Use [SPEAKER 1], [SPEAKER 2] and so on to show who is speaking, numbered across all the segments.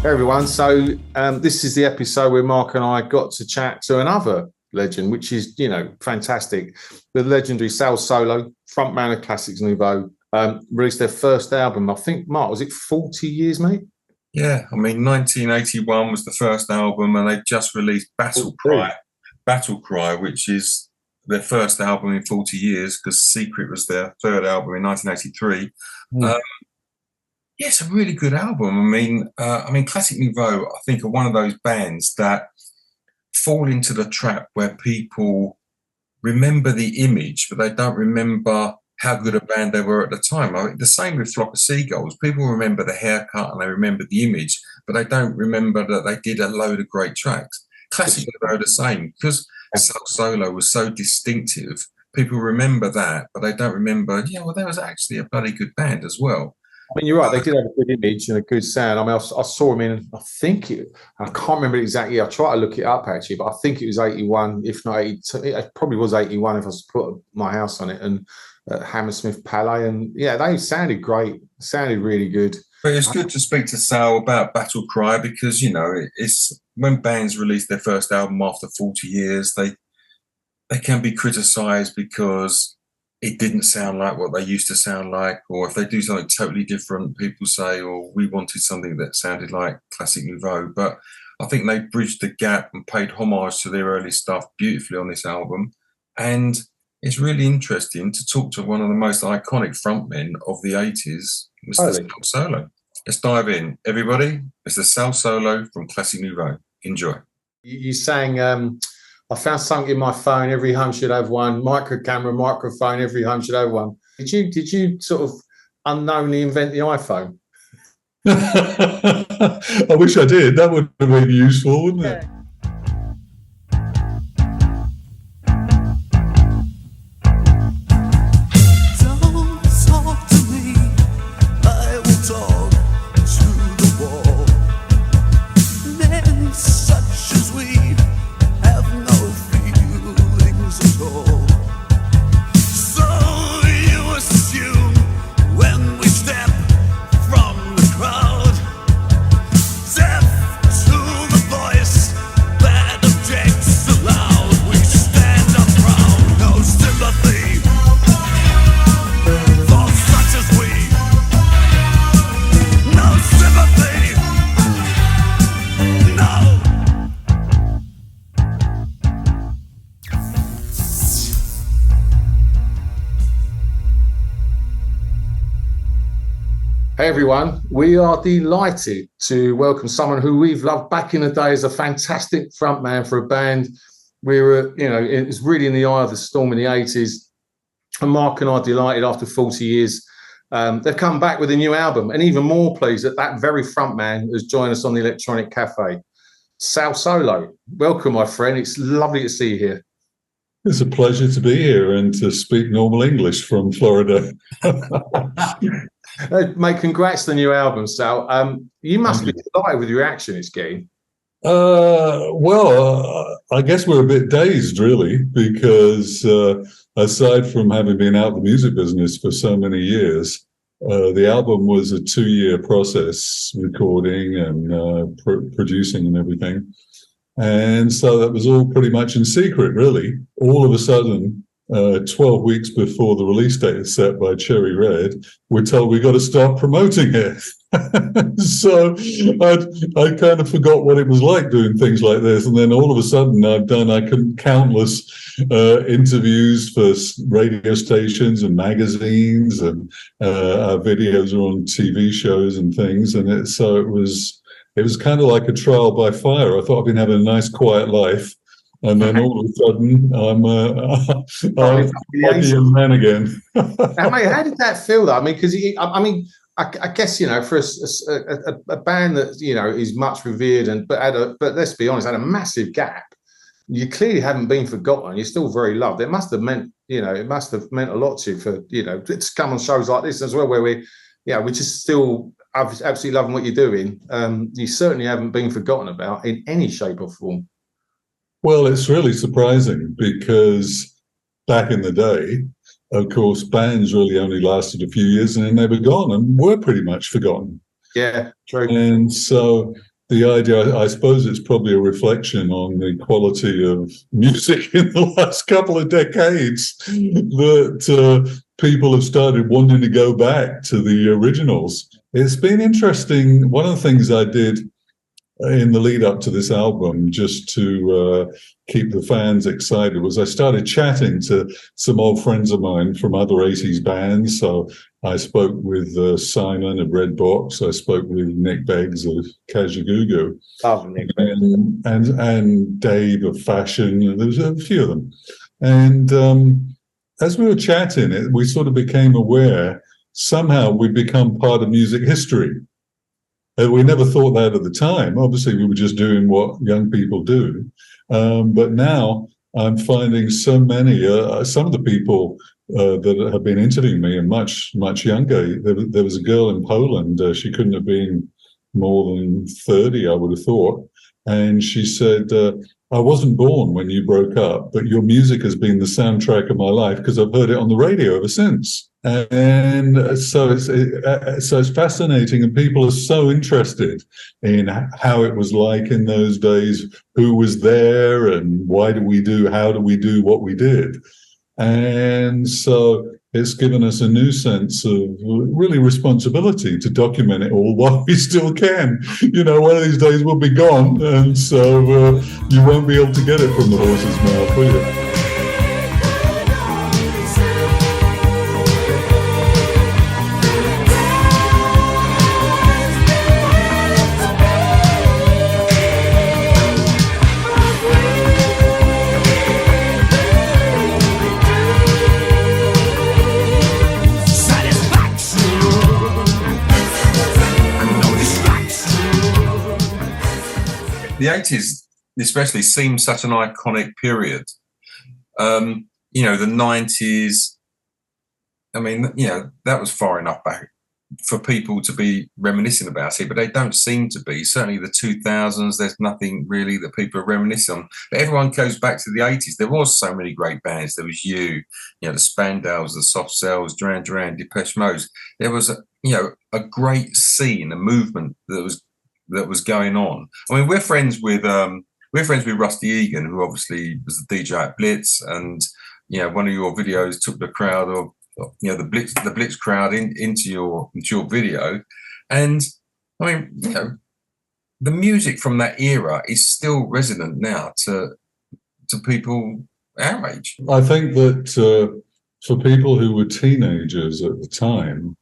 [SPEAKER 1] Hey everyone, so this is the episode where Mark and I got to chat to another legend, which is, fantastic. The legendary Sal Solo, frontman of Classix Nouveaux, released their first album. I think, Mark, was it 40 years, mate?
[SPEAKER 2] Yeah, I mean, 1981 was the first album, and they just released Battle Cry, which is their first album in 40 years, because Secret was their third album in 1983. Yeah, it's a really good album. I mean, Classix Nouveaux, I think, are one of those bands that fall into the trap where people remember the image, but they don't remember how good a band they were at the time. I mean, the same with Flock of Seagulls. People remember the haircut and they remember the image, but they don't remember that they did a load of great tracks. Classix Nouveaux the same, because Sal Solo was so distinctive. People remember that, but they don't remember, there was actually a bloody good band as well.
[SPEAKER 1] I mean, you're right. They did have a good image and a good sound. I mean, I saw him in, I can't remember exactly. I tried to look it up actually, but I think it was 81, if not 82. It probably was 81 if I was to put my house on it. And Hammersmith Palais. And yeah, they sounded great. Sounded really good.
[SPEAKER 2] But it's good to speak to Sal about Battle Cry because, it's when bands release their first album after 40 years, they can be criticised because it didn't sound like what they used to sound like, or if they do something totally different, people say, "Oh, we wanted something that sounded like Classix Nouveaux." But I think they bridged the gap and paid homage to their early stuff beautifully on this album. And it's really interesting to talk to one of the most iconic frontmen of the 80s, Mr. Sal Solo. Let's dive in. Everybody, Mr. Sal Solo from Classix Nouveaux. Enjoy.
[SPEAKER 1] You sang... I found something in my phone. Every home should have one. Micro camera, microphone. Every home should have one. Did you sort of unknowingly invent the iPhone?
[SPEAKER 3] I wish I did. That would have been useful, wouldn't it?
[SPEAKER 1] Hey everyone, we are delighted to welcome someone who we've loved back in the day as a fantastic frontman for a band. We were, it was really in the eye of the storm in the 80s. And Mark and I are delighted after 40 years. They've come back with a new album, and even more pleased that very frontman has joined us on the Electronic Cafe. Sal Solo, welcome, my friend. It's lovely to see you here.
[SPEAKER 3] It's a pleasure to be here and to speak normal English from Florida.
[SPEAKER 1] Mate, congrats to the new album, Sal. You must be delighted with the reaction it's getting.
[SPEAKER 3] I guess we're a bit dazed, really, because aside from having been out of the music business for so many years, the album was a 2-year process, recording and producing and everything. And so that was all pretty much in secret, really. All of a sudden, 12 weeks before the release date is set by Cherry Red, we're told we got to start promoting it. So I kind of forgot what it was like doing things like this. And then all of a sudden I've done countless interviews for radio stations and magazines, and our videos are on TV shows and things. And it was kind of like a trial by fire. I thought I'd been having a nice quiet life. And then all of a sudden, I'm a young man again.
[SPEAKER 1] How did that feel, though? I mean, because I guess for a band that is much revered but let's be honest, had a massive gap. You clearly haven't been forgotten. You're still very loved. It must have meant a lot to you to come on shows like this as well, where we're just still absolutely loving what you're doing. You certainly haven't been forgotten about in any shape or form.
[SPEAKER 3] Well, it's really surprising because back in the day, of course, bands really only lasted a few years and then they were gone and were pretty much forgotten.
[SPEAKER 1] Yeah, true.
[SPEAKER 3] And so the idea, I suppose it's probably a reflection on the quality of music in the last couple of decades that people have started wanting to go back to the originals. It's been interesting. One of the things I did in the lead up to this album, just to keep the fans excited, was I started chatting to some old friends of mine from other 80s bands. So I spoke with Simon of Red Box. I spoke with Nick Beggs of Kajagoogoo.
[SPEAKER 1] Oh, Nick.
[SPEAKER 3] And Dave of Fashion. There was a few of them. And as we were chatting, we sort of became aware somehow we'd become part of music history. We never thought that at the time. Obviously, we were just doing what young people do. But now I'm finding so many, some of the people that have been interviewing me are much, much younger. There was a girl in Poland. She couldn't have been more than 30, I would have thought. And she said, I wasn't born when you broke up, but your music has been the soundtrack of my life because I've heard it on the radio ever since. And so it's fascinating, and people are so interested in how it was like in those days, who was there, and how do we do what we did. And so it's given us a new sense of really responsibility to document it all while we still can. You know, one of these days we'll be gone, and so you won't be able to get it from the horse's mouth, will you?
[SPEAKER 2] The 80s especially seemed such an iconic period. You know, the 90s, I mean, you know, that was far enough back for people to be reminiscing about it, but they don't seem to be. Certainly the 2000s, there's nothing really that people are reminiscing on. But everyone goes back to the 80s. There was so many great bands. There was you know, the Spandals, the Soft Cells, Duran Duran, Depeche Mode. There was, a great scene, a movement that was going on. I mean, we're friends with Rusty Egan, who obviously was the DJ at Blitz, and one of your videos took the crowd of the Blitz crowd into your video, and I mean, the music from that era is still resonant now to people our age.
[SPEAKER 3] I think that for people who were teenagers at the time,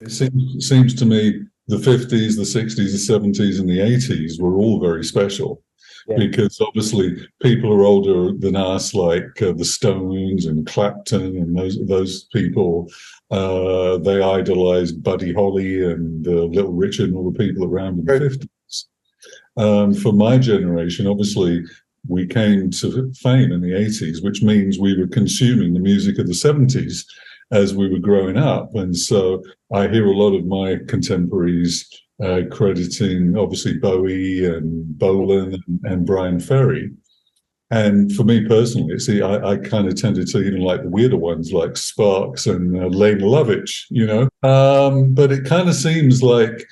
[SPEAKER 3] it seems to me the 50s, the 60s, the 70s, and the 80s were all very special. Yeah. Because obviously people are older than us, like the Stones and Clapton and those people. They idolized Buddy Holly and Little Richard and all the people around in the 50s. For my generation, obviously, we came to fame in the 80s, which means we were consuming the music of the 70s as we were growing up. And so I hear a lot of my contemporaries crediting obviously Bowie and Bolan and Brian Ferry. And for me personally, I kind of tended to even like the weirder ones like Sparks and Lena Lovitch, But it kind of seems like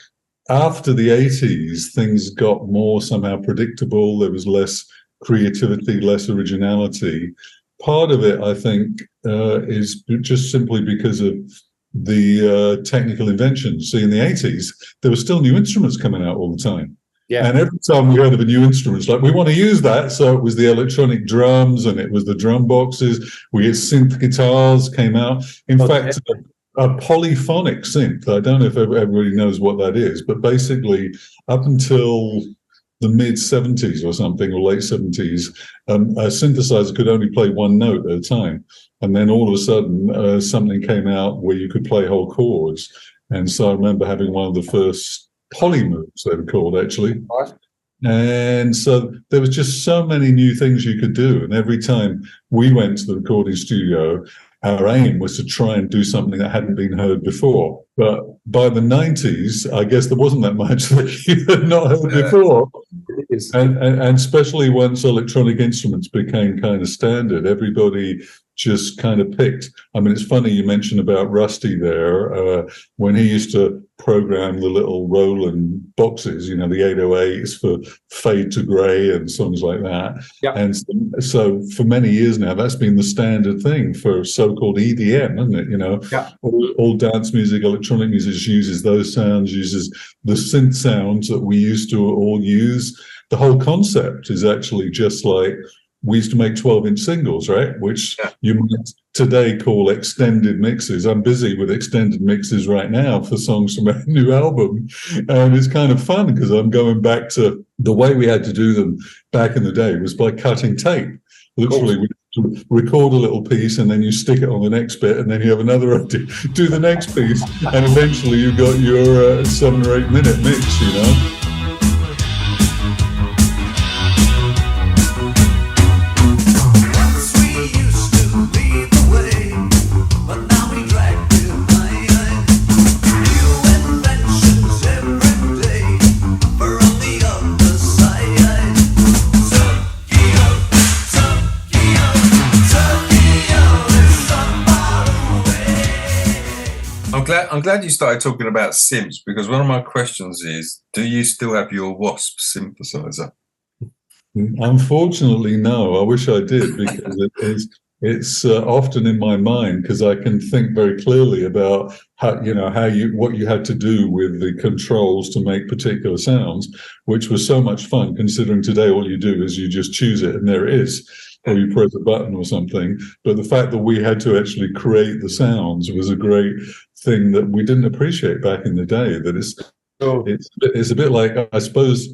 [SPEAKER 3] after the 80s, things got more somehow predictable. There was less creativity, less originality. Part of it, I think, is just simply because of the technical inventions. See, in the 80s, there were still new instruments coming out all the time. Yeah. And every time we heard of a new instrument, it's like, we want to use that. So it was the electronic drums and it was the drum boxes. We had synth guitars came out. In fact, a polyphonic synth, I don't know if everybody knows what that is, but basically up until the mid-70s or something, or late 70s, a synthesizer could only play one note at a time. And then all of a sudden, something came out where you could play whole chords. And so I remember having one of the first polymooves, they were called, actually. And so there was just so many new things you could do. And every time we went to the recording studio, our aim was to try and do something that hadn't been heard before. But by the 90s, I guess there wasn't that much that you had not heard before. And especially once electronic instruments became kind of standard, everybody just kind of picked. I mean, it's funny you mentioned about Rusty there. When he used to program the little Roland boxes, the 808s for Fade to Grey and songs like that.
[SPEAKER 1] Yep.
[SPEAKER 3] And so for many years now, that's been the standard thing for so-called EDM, isn't it?
[SPEAKER 1] Yep.
[SPEAKER 3] All dance music, electronic music uses those sounds, uses the synth sounds that we used to all use. The whole concept is actually just like we used to make 12-inch singles, right? Which you might today call extended mixes. I'm busy with extended mixes right now for songs from a new album. And it's kind of fun because I'm going back to the way we had to do them back in the day was by cutting tape. Literally, we record a little piece and then you stick it on the next bit and then you have another do the next piece. And eventually you've got your 7 or 8 minute mix,
[SPEAKER 2] I'm glad you started talking about synths, because one of my questions is, do you still have your Wasp synthesizer?
[SPEAKER 3] Unfortunately, no. I wish I did, because it's often in my mind, because I can think very clearly about what you had to do with the controls to make particular sounds, which was so much fun, considering today all you do is you just choose it and there it is, or you press a button or something. But the fact that we had to actually create the sounds was a great thing that we didn't appreciate back in the day. That it's a bit like, I suppose,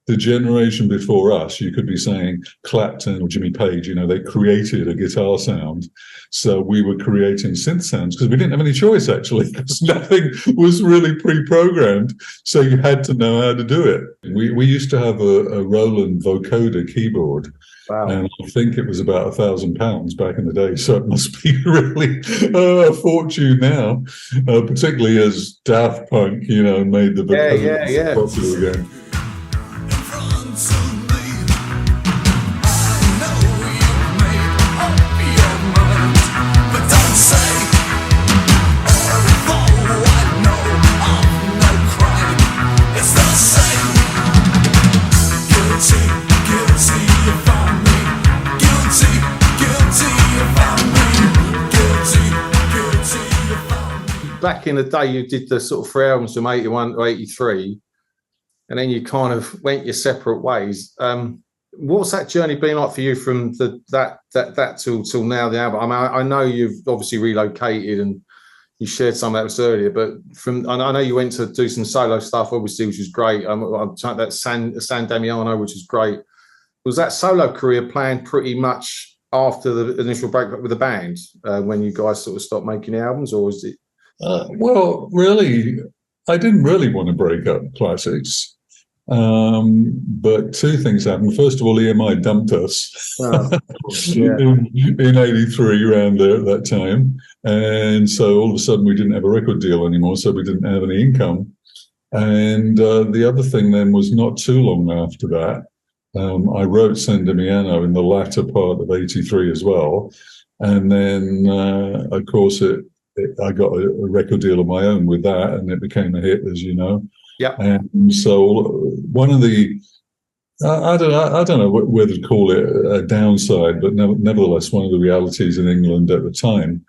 [SPEAKER 3] the generation before us, you could be saying Clapton or Jimmy Page, they created a guitar sound. So we were creating synth sounds because we didn't have any choice, actually, because nothing was really pre-programmed. So you had to know how to do it. We used to have a Roland vocoder keyboard.
[SPEAKER 1] Wow.
[SPEAKER 3] And I think it was about £1,000 back in the day. So it must be really a fortune now, particularly as Daft Punk, made the vocoder popular again.
[SPEAKER 1] Back in the day, you did the sort of 3 albums from 81 to 83, and then you kind of went your separate ways. What's that journey been like for you from that till now, the album? I mean, I know you've obviously relocated and you shared some of that earlier, but I know you went to do some solo stuff, obviously, which was great. That San Damiano, which is great. Was that solo career planned pretty much after the initial breakup with the band, when you guys sort of stopped making the albums, or was it?
[SPEAKER 3] Well, really, I didn't really want to break up Classix. But 2 things happened. First of all, EMI dumped us in 83, around there at that time. And so all of a sudden we didn't have a record deal anymore, so we didn't have any income. And the other thing then was, not too long after that, I wrote San Damiano in the latter part of 83 as well. And then, of course, I got a record deal of my own with that, and it became a hit, as you know.
[SPEAKER 1] Yeah.
[SPEAKER 3] And so one of the, I don't know whether to call it a downside, but nevertheless, one of the realities in England at the time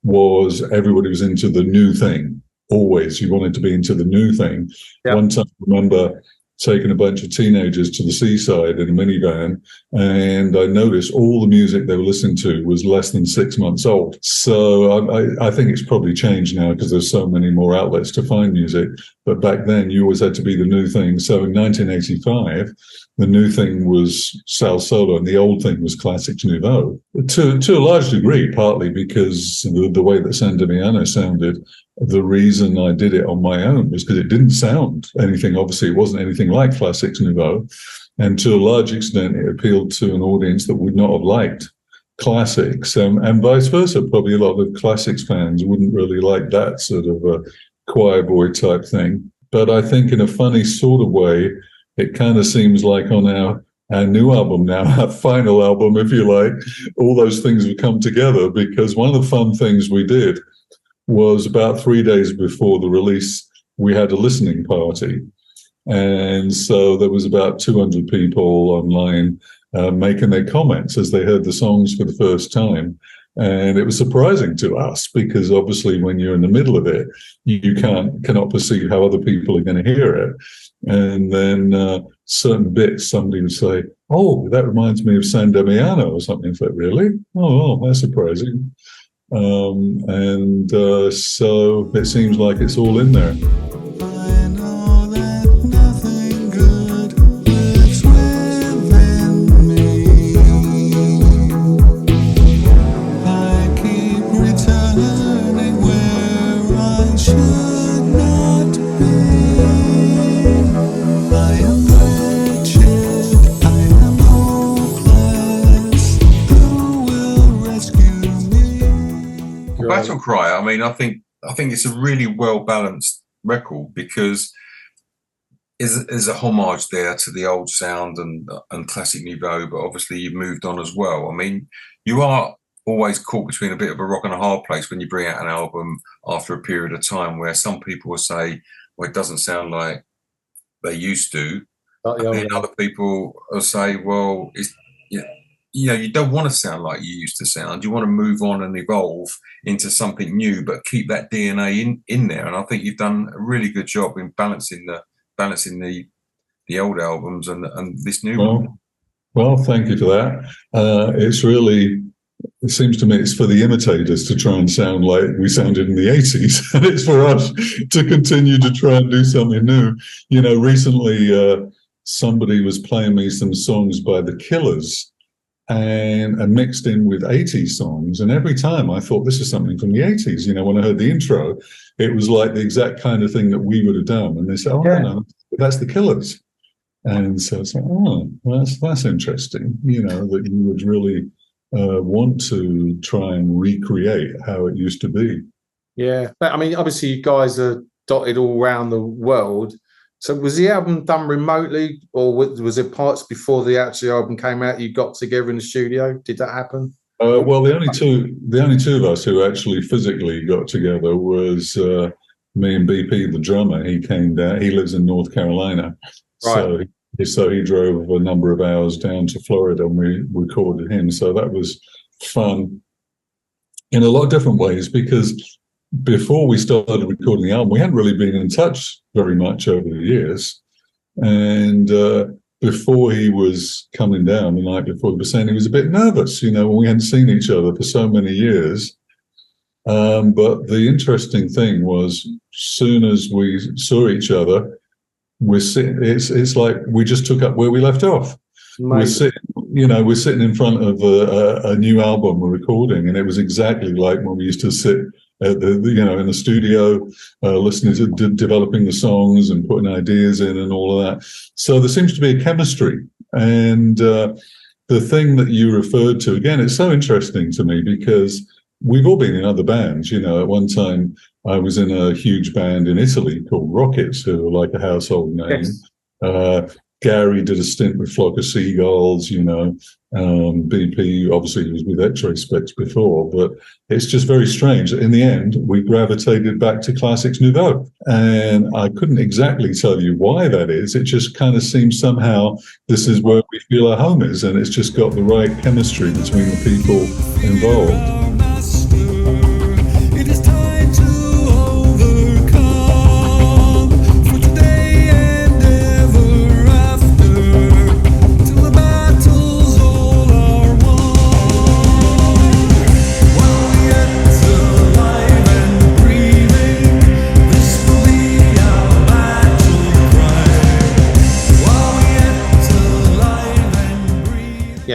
[SPEAKER 3] was everybody was into the new thing. Always, you wanted to be into the new thing. Yeah. One time, I remember taking a bunch of teenagers to the seaside in a minivan, and I noticed all the music they were listening to was less than 6 months old. So I think it's probably changed now because there's so many more outlets to find music. But back then, you always had to be the new thing. So in 1985, the new thing was Sal Solo, and the old thing was Classix Nouveaux. To a large degree, partly because the way that San Damiano sounded. The reason I did it on my own was because it didn't sound anything. Obviously, it wasn't anything like Classix Nouveaux. And to a large extent, it appealed to an audience that would not have liked Classix. And vice versa. Probably a lot of Classix fans wouldn't really like that sort of a choir boy type thing. But I think in a funny sort of way, it kind of seems like on our new album now, our final album, if you like, all those things have come together, because one of the fun things we did was about 3 days before the release we had a listening party. And so there was about 200 people online making their comments as they heard the songs for the first time. And it was surprising to us because obviously when you're in the middle of it, you cannot perceive how other people are going to hear it. And then certain bits, somebody would say, "Oh, that reminds me of San Damiano," or something. It's like, really? Oh, that's surprising. So it seems like it's all in there.
[SPEAKER 2] Battle Cry, I mean, I think it's a really well balanced record because there's a homage there to the old sound and Classix Nouveaux, but obviously you've moved on as well. I mean, you are always caught between a bit of a rock and a hard place when you bring out an album after a period of time where some people will say, well, it doesn't sound like they used to. And then other people will say, well, it's, you don't want to sound like you used to sound. You want to move on and evolve into something new, but keep that DNA in there. And I think you've done a really good job in balancing the old albums and this new one.
[SPEAKER 3] Well, thank you for that. It seems to me it's for the imitators to try and sound like we sounded in the 80s, and it's for us to continue to try and do something new. Recently somebody was playing me some songs by the Killers and mixed in with 80s songs. And every time I thought this is something from the 80s. When I heard the intro, it was like the exact kind of thing that we would have done. And they said, no, that's the Killers. And so it's like, that's interesting, that you would really want to try and recreate how it used to be.
[SPEAKER 1] Yeah. But, I mean, obviously you guys are dotted all around the world. So was the album done remotely, or was it parts before the actual album came out you got together in the studio? Did that happen?
[SPEAKER 3] Well, the only two of us who actually physically got together was me and BP, the drummer. He came down. He lives in North Carolina, right. So he drove a number of hours down to Florida, and we recorded him. So that was fun in a lot of different ways because before we started recording the album, we hadn't really been in touch very much over the years. And before he was coming down the night before, he was saying he was a bit nervous, when we hadn't seen each other for so many years. But the interesting thing was, soon as we saw each other, it's like we just took up where we left off. Amazing. We're sitting in front of a new album we're recording, and it was exactly like when we used to sit at in the studio, listening to developing the songs and putting ideas in and all of that. So there seems to be a chemistry. And the thing that you referred to, again, it's so interesting to me because we've all been in other bands. At one time I was in a huge band in Italy called Rockets, who are like a household name. Yes. Gary did a stint with Flock of Seagulls, BP obviously was with X-Ray Specs before, but it's just very strange. In the end, we gravitated back to Classix Nouveaux, and I couldn't exactly tell you why that is. It just kind of seems somehow this is where we feel our home is, and it's just got the right chemistry between the people involved.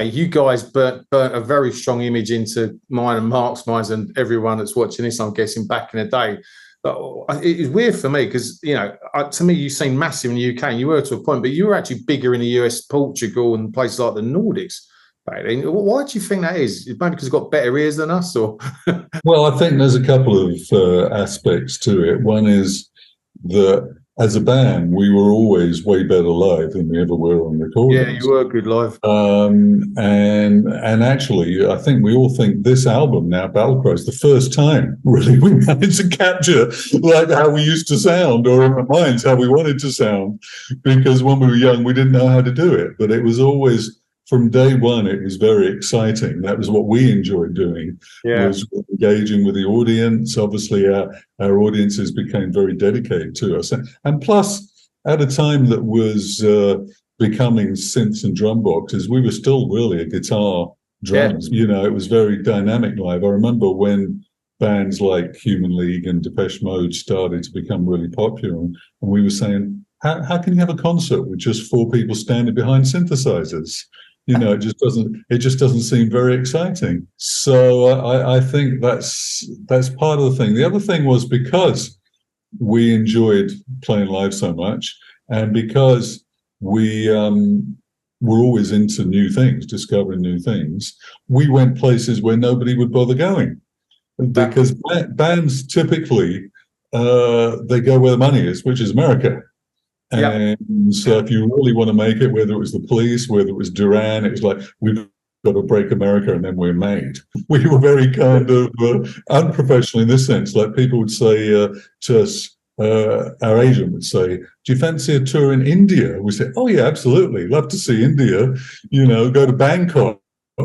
[SPEAKER 1] You guys burnt a very strong image into mine and Mark's minds and everyone that's watching this, I'm guessing, back in the day. But it's weird for me because, to me, you seem massive in the UK, and you were to a point, but you were actually bigger in the US, Portugal, and places like the Nordics back then. Why do you think that is? Maybe because it's got better ears than us, or?
[SPEAKER 3] Well, I think there's a couple of aspects to it. One is that as a band, we were always way better live than we ever were on recordings.
[SPEAKER 1] Yeah, you were good live.
[SPEAKER 3] And actually, I think we all think this album now, Battle Cry, is the first time really we managed to capture like how we used to sound, or in our minds how we wanted to sound. Because when we were young, we didn't know how to do it, but it was always. From day one, it was very exciting. That was what we enjoyed doing, was engaging with the audience. Obviously, our audiences became very dedicated to us. And plus, at a time that was becoming synths and drum boxes, we were still really a guitar, drums. You know, it was very dynamic live. I remember when bands like Human League and Depeche Mode started to become really popular, and we were saying, how can you have a concert with just 4 people standing behind synthesizers? You know, it just doesn't seem very exciting. So I think that's part of the thing. The other thing was, because we enjoyed playing live so much, and because we were always into new things, discovering new things, we went places where nobody would bother going, because bands typically they go where the money is, which is America. And so if you really want to make it, whether it was the Police, whether it was Duran, it was like, we've got to break America and then we're made. We were very kind of unprofessional in this sense. Like people would say to us, our agent would say, do you fancy a tour in India? We say, oh yeah, absolutely. Love to see India, you know, go to Bangkok.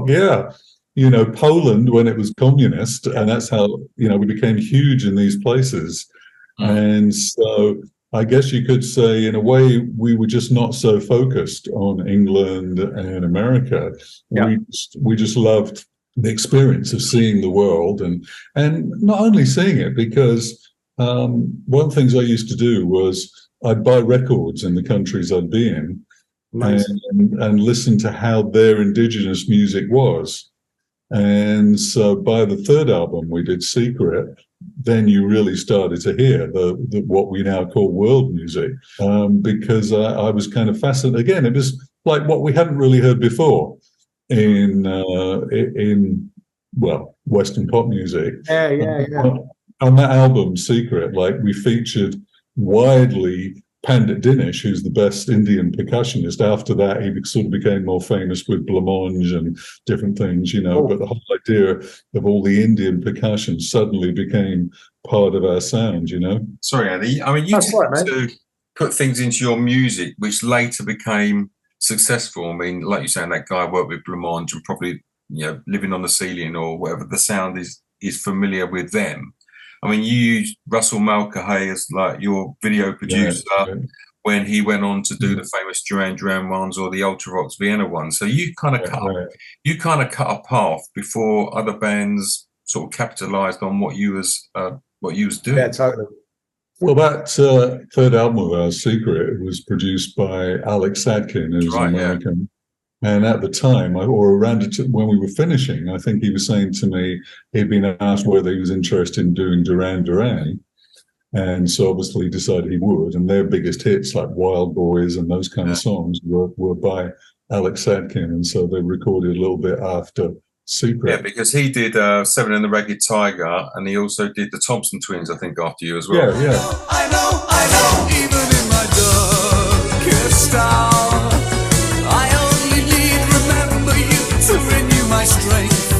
[SPEAKER 3] Yeah. You know, Poland when it was communist. And that's how, you know, we became huge in these places. And so I guess you could say, in a way, we were just not so focused on England and America. We just loved the experience of seeing the world, and not only seeing it, because one of the things I used to do was I'd buy records in the countries I'd be in, and listen to how their indigenous music was. And so by the third album we did, Secret, then you really started to hear the what we now call world music, because I was kind of fascinated. Again, it was like what we hadn't really heard before in Western pop music. On that album, Secret, like we featured widely Pandit Dinesh, who's the best Indian percussionist. After that, he sort of became more famous with blancmange and different things, you know. But the whole idea of all the Indian percussion suddenly became part of our sound, you know.
[SPEAKER 2] Sorry, Andy. I mean, you tend to put things into your music which later became successful. I mean, like you're saying, that guy worked with blancmange and probably, you know, Living on the Ceiling or whatever. The sound is familiar with them. I mean, you used Russell Mulcahy as like your video producer when he went on to do the famous Duran Duran ones or the Ultravox Vienna ones. So you kind of cut a path before other bands sort of capitalized on what you was doing.
[SPEAKER 1] Yeah, totally.
[SPEAKER 3] Well, that third album of ours, Secret, was produced by Alex Sadkin, who's an American. Yeah. And at the time, or around when we were finishing, I think he was saying to me he'd been asked whether he was interested in doing Duran Duran. And so obviously he decided he would. And their biggest hits, like Wild Boys and those kind of songs, were by Alex Sadkin. And so they recorded a little bit after Secret.
[SPEAKER 2] Yeah, because he did Seven and the Ragged Tiger, and he also did the Thompson Twins, I think, after you as well.
[SPEAKER 3] Yeah.
[SPEAKER 4] I know, even in my darkest hour, to renew my strength,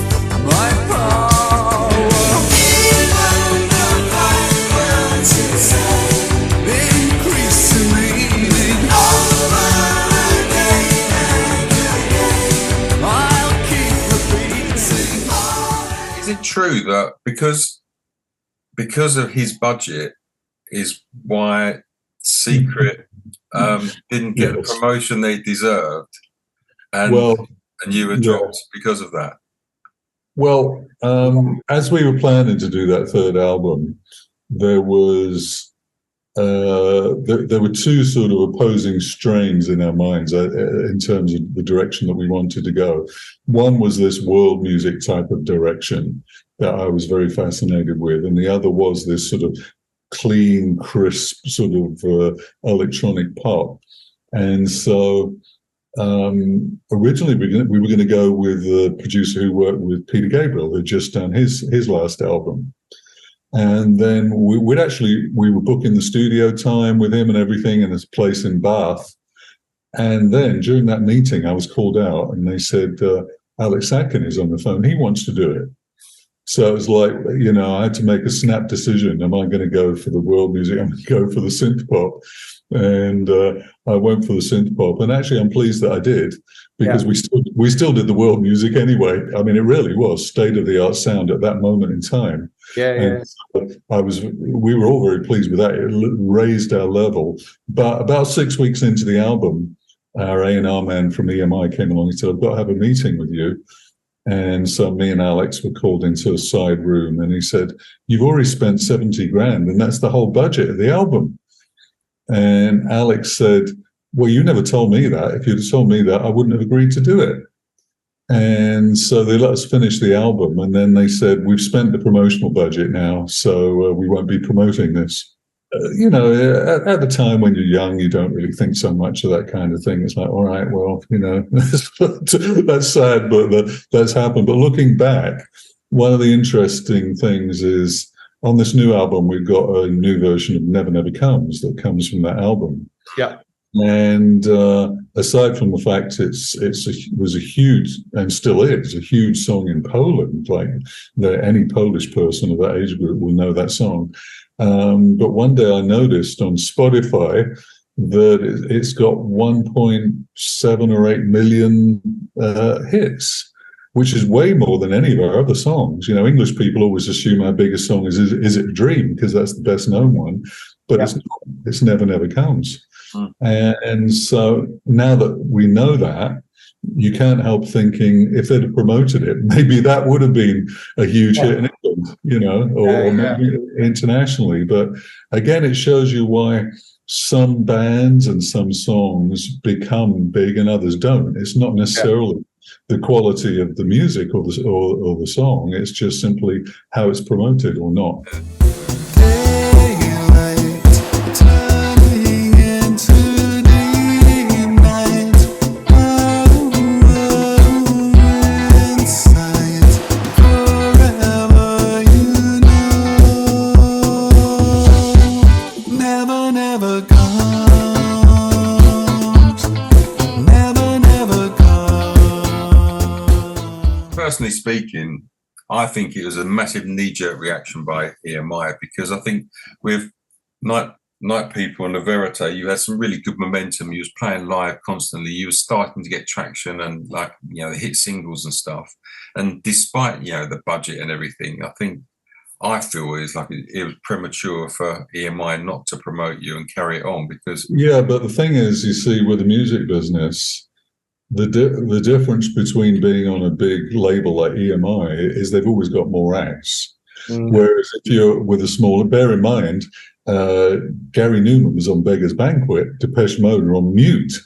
[SPEAKER 4] my power. Even the finances increase in meaning over again and again. I'll keep repeating.
[SPEAKER 2] Is it true that because of his budget is why Secret didn't get the promotion they deserved? And you were dropped because of that?
[SPEAKER 3] Well, as we were planning to do that third album, there was there were two sort of opposing strains in our minds in terms of the direction that we wanted to go. One was this world music type of direction that I was very fascinated with, and the other was this sort of clean, crisp sort of electronic pop. And so originally we were going to go with a producer who worked with Peter Gabriel, who'd just done his last album. And then we were booking the studio time with him and everything in this place in Bath. And then during that meeting, I was called out and they said, Alex Atkin is on the phone. He wants to do it. So it was like, I had to make a snap decision. Am I going to go for the world music? I'm going to go for the synthpop. And I went for the synthpop. And actually, I'm pleased that I did, because we still did the world music anyway. I mean, it really was state-of-the-art sound at that moment in time. And we were all very pleased with that. It raised our level. But about 6 weeks into the album, our A&R man from EMI came along and said, I've got to have a meeting with you. And so me and Alex were called into a side room, and he said, you've already spent 70 grand, and that's the whole budget of the album. And Alex said, well, you never told me that. If you'd have told me that, I wouldn't have agreed to do it. And so they let us finish the album, and then they said, we've spent the promotional budget now, so we won't be promoting this. At the time when you're young, you don't really think so much of that kind of thing. It's like, all right, well, that's sad, but that's happened. But looking back, one of the interesting things is on this new album, we've got a new version of Never Never Comes that comes from that album.
[SPEAKER 1] Yeah.
[SPEAKER 3] And aside from the fact it was a huge, and still is, a huge song in Poland, like any Polish person of that age group will know that song. But one day I noticed on Spotify that it's got 1.7 or 8 million hits, which is way more than any of our other songs. English people always assume our biggest song is It Dream, because that's the best known one, but it's Never Never Comes. And so now that we know that, you can't help thinking if they'd have promoted it, maybe that would have been a huge hit in England, or maybe internationally. But again, it shows you why some bands and some songs become big and others don't. It's not necessarily the quality of the music or the song. It's just simply how it's promoted or not.
[SPEAKER 2] Personally speaking, I think it was a massive knee-jerk reaction by EMI, because I think with Night People and the Verite, you had some really good momentum. You was playing live constantly. You were starting to get traction and the hit singles and stuff. And despite the budget and everything, I feel it was premature for EMI not to promote you and carry it on, because
[SPEAKER 3] but the thing is, you see, with the music business, the difference between being on a big label like EMI is they've always got more acts. Whereas if you're with a smaller, bear in mind, Gary Newman was on Beggar's Banquet, Depeche Mode are on Mute.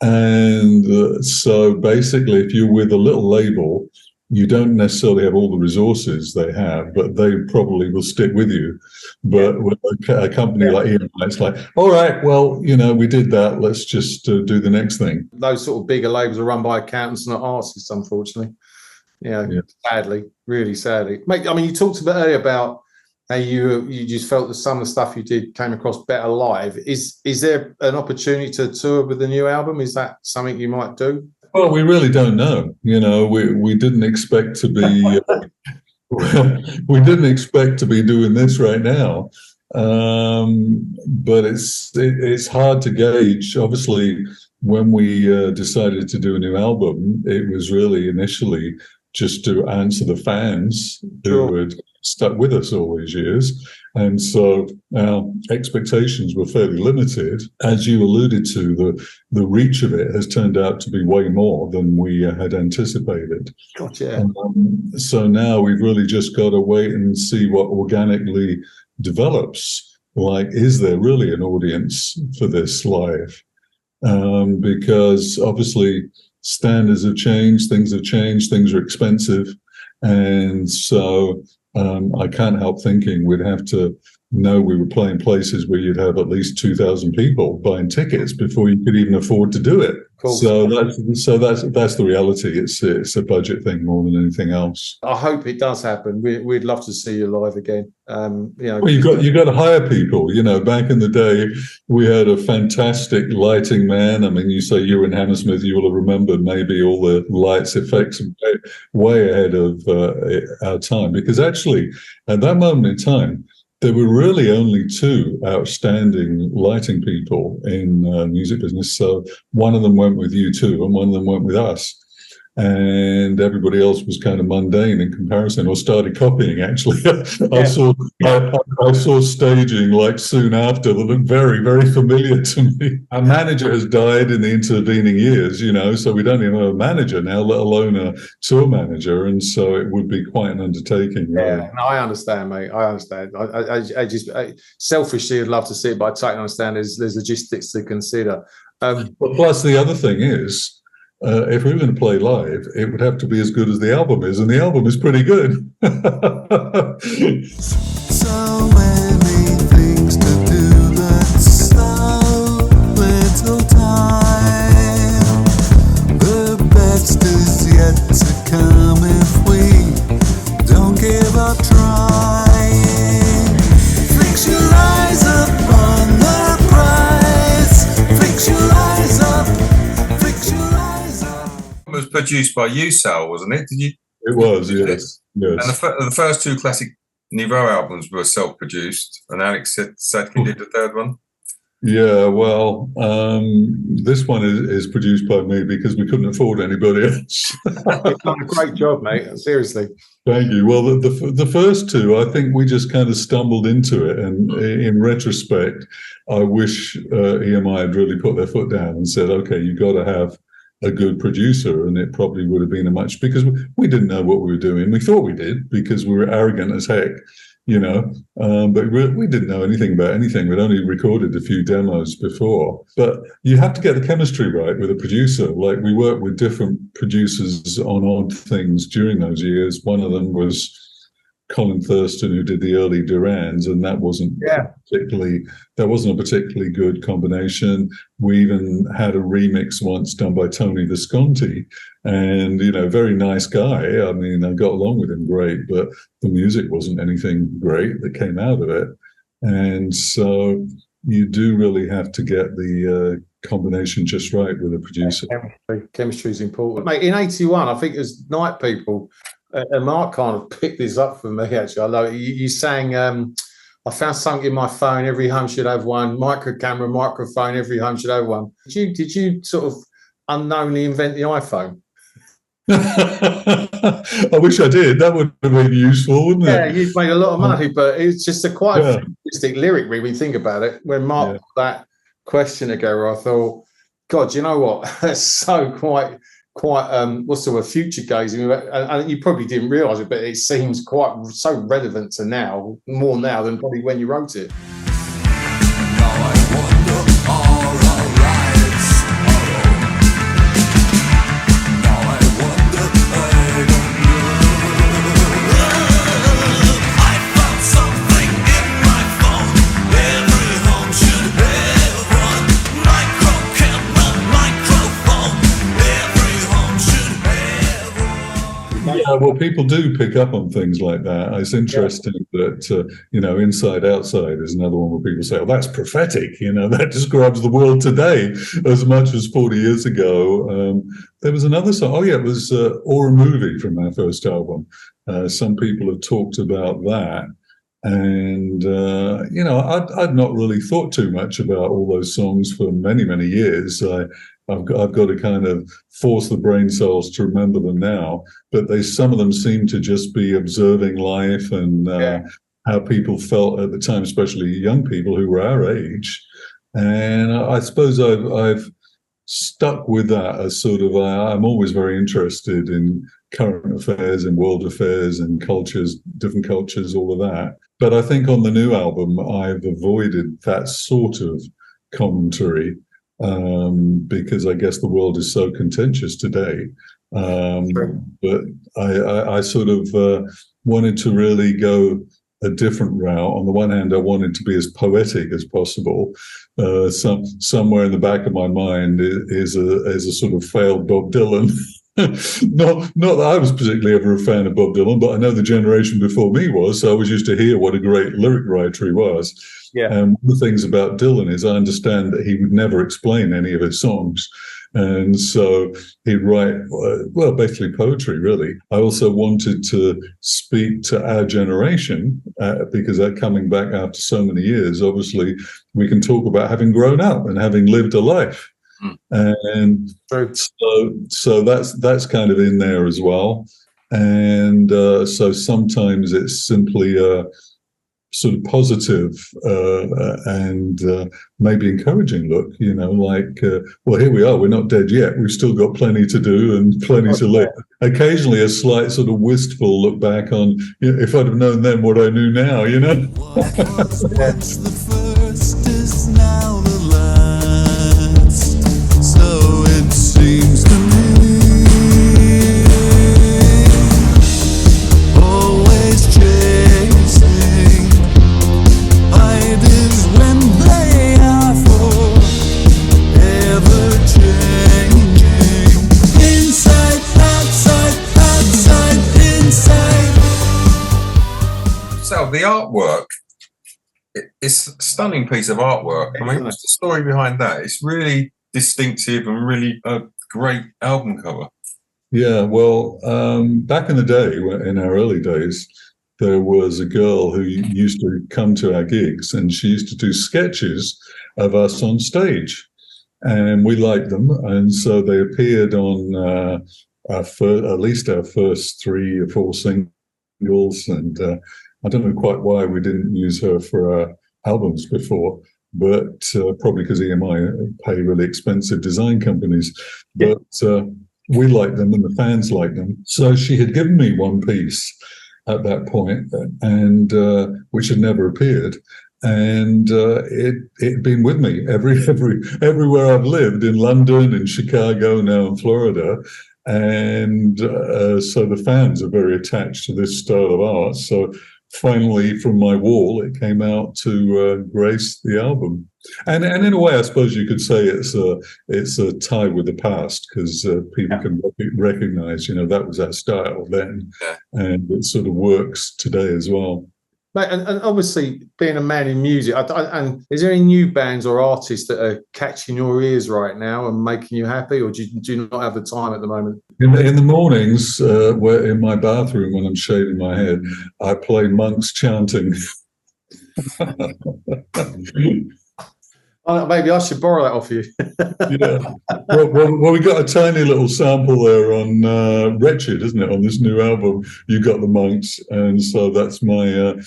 [SPEAKER 3] And so basically, if you're with a little label, you don't necessarily have all the resources they have, but they probably will stick with you. But with a company like EMI, it's like, all right, well, we did that. Let's just do the next thing.
[SPEAKER 1] Those sort of bigger labels are run by accountants, not artists, unfortunately. Sadly, really sadly. Mate, I mean, you talked a bit earlier about how you just felt that some of the stuff you did came across better live. Is there an opportunity to tour with the new album? Is that something you might do?
[SPEAKER 3] Well, we really don't know. We didn't expect to be we didn't expect to be doing this right now. But it's hard to gauge. Obviously, when we decided to do a new album, it was really initially just to answer the fans who had stuck with us all these years. And so our expectations were fairly limited. As you alluded to, the reach of it has turned out to be way more than we had anticipated.
[SPEAKER 1] Gotcha.
[SPEAKER 3] So now we've really just got to wait and see what organically develops. Like, is there really an audience for this live? Because obviously standards have changed, things are expensive. And so I can't help thinking we'd have to know we were playing places where you'd have at least 2,000 people buying tickets before you could even afford to do it. So that's the reality. It's a budget thing more than anything else.
[SPEAKER 1] I hope it does happen. We'd love to see you live again.
[SPEAKER 3] Well, you got to hire people. Back in the day, we had a fantastic lighting man. I mean, you say you were in Hammersmith, you will have remembered maybe all the lights, effects, way ahead of our time. Because actually, at that moment in time, there were really only two outstanding lighting people in the music business. So one of them went with U2 and one of them went with us. And everybody else was kind of mundane in comparison, or started copying, actually. I saw staging like soon after that looked very, very familiar to me. Our manager has died in the intervening years, so we don't even have a manager now, let alone a tour manager. And so it would be quite an undertaking.
[SPEAKER 1] Yeah, really. No, I understand, mate. I understand. I just selfishly would love to see it, but I totally understand there's logistics to consider.
[SPEAKER 3] But plus the other thing is, if we were going to play live, it would have to be as good as the album is, and the album is pretty good.
[SPEAKER 4] So many things to do, but so little time. The best is yet to come if we don't give up trying. Fix your eyes up on the prize. Fix your eyes up. Fix your eyes up.
[SPEAKER 2] It was produced by you, Sal, wasn't it? Did you?
[SPEAKER 3] It was, yes.
[SPEAKER 2] And the first two Classix Nouveaux albums were self-produced, and Alex Sadkin did the third one.
[SPEAKER 3] Yeah, well, this one is produced by me because we couldn't afford anybody else.
[SPEAKER 1] You've done a great job, mate. Seriously.
[SPEAKER 3] Thank you. Well, the first two, I think we just kind of stumbled into it, and in retrospect, I wish EMI had really put their foot down and said, "Okay, you got to have a good producer," and it probably would have been a much, because we didn't know what we were doing. We thought we did because we were arrogant as heck, but we didn't know anything about anything. We'd only recorded a few demos before. But you have to get the chemistry right with a producer. Like, we worked with different producers on odd things during those years. One of them was Colin Thurston, who did the early Durans, and that wasn't a particularly good combination. We even had a remix once done by Tony Visconti, and very nice guy. I mean, I got along with him great, but the music wasn't anything great that came out of it. And so you do really have to get the combination just right with a producer.
[SPEAKER 1] Chemistry is important, mate. In '81, I think it was Night People. And Mark kind of picked this up for me, actually. I love it. You sang, I found something in my phone, every home should have one. Micro camera, microphone, every home should have one. Did you sort of unknowingly invent the iPhone?
[SPEAKER 3] I wish I did. That would have been useful, wouldn't it?
[SPEAKER 1] Yeah, you've made a lot of money, but it's just a quite futuristic lyric, really, when you think about it. When Mark put that question together, I thought, God, you know what? That's so quite what's the word, future gazing, and you probably didn't realise it, but it seems quite so relevant to now, more now than probably when you wrote it.
[SPEAKER 4] Now I wonder, are our lives hollow? Now I wonder, I don't know. I found something in my phone. Every home should have one. Micro camera, microphone. Every home should have one.
[SPEAKER 3] Yeah, well, people do pick up on things like that. It's interesting that, Inside Outside is another one where people say, oh, that's prophetic. That describes the world today as much as 40 years ago. There was another song. It was Or a Movie from our first album. Some people have talked about that. And, I'd not really thought too much about all those songs for many, many years. I've got to kind of force the brain cells to remember them now. But some of them seem to just be observing life and how people felt at the time, especially young people who were our age. And I suppose I've stuck with that as sort of, I'm always very interested in current affairs and world affairs and cultures, different cultures, all of that. But I think on the new album, I've avoided that sort of commentary because I guess the world is so contentious today. But I sort of wanted to really go a different route. On the one hand, I wanted to be as poetic as possible. Somewhere in the back of my mind is a sort of failed Bob Dylan. Not that I was particularly ever a fan of Bob Dylan, but I know the generation before me was, so I was used to hear what a great lyric writer he was.
[SPEAKER 1] Yeah.
[SPEAKER 3] And one of the things about Dylan is I understand that he would never explain any of his songs. And so he'd write, well, basically poetry, really. I also wanted to speak to our generation because coming back after so many years, obviously, we can talk about having grown up and having lived a life. And so that's kind of in there as well. And so sometimes it's simply a sort of positive and maybe encouraging look, like, well, here we are, we're not dead yet. We've still got plenty to do and plenty to live. Occasionally a slight sort of wistful look back on, if I'd have known then what I knew now,
[SPEAKER 4] What was once the first is now the last. So it seems to me. Always chasing ideas when they are forever changing. Inside, outside, outside, inside.
[SPEAKER 2] So the artwork, it's a stunning piece of artwork. I mean, what's the story behind that? It's really distinctive and really a great album cover.
[SPEAKER 3] Yeah, well, back in the day, in our early days, there was a girl who used to come to our gigs, and she used to do sketches of us on stage, and we liked them, and so they appeared on at least our first 3 or 4 singles, and I don't know quite why we didn't use her for our albums before, but probably because EMI pay really expensive design companies, but we liked them and the fans liked them. So she had given me one piece at that point, and which had never appeared, and it'd been with me everywhere I've lived, in London, in Chicago, now in Florida, and so the fans are very attached to this style of art. So finally, from my wall, it came out to grace the album. And in a way, I suppose you could say it's a tie with the past, because people can recognize, that was our style then, and it sort of works today as well.
[SPEAKER 1] Mate, and obviously, being a man in music, and is there any new bands or artists that are catching your ears right now and making you happy, or do you not have the time at the moment?
[SPEAKER 3] In the mornings, where in my bathroom when I'm shaving my head, I play monks chanting.
[SPEAKER 1] Maybe I should borrow that off you.
[SPEAKER 3] Yeah. Well, we got a tiny little sample there on Wretched, isn't it? On this new album, you got the monks, and so that's my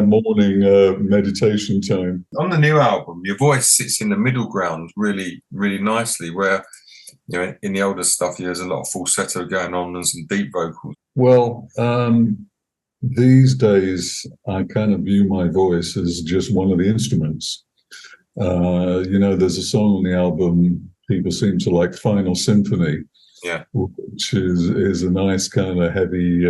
[SPEAKER 3] morning meditation time.
[SPEAKER 2] On the new album, your voice sits in the middle ground really, really nicely, where in the older stuff, there's a lot of falsetto going on and some deep vocals.
[SPEAKER 3] Well, these days, I kind of view my voice as just one of the instruments. There's a song on the album people seem to like, Final Symphony, which is a nice kind of heavy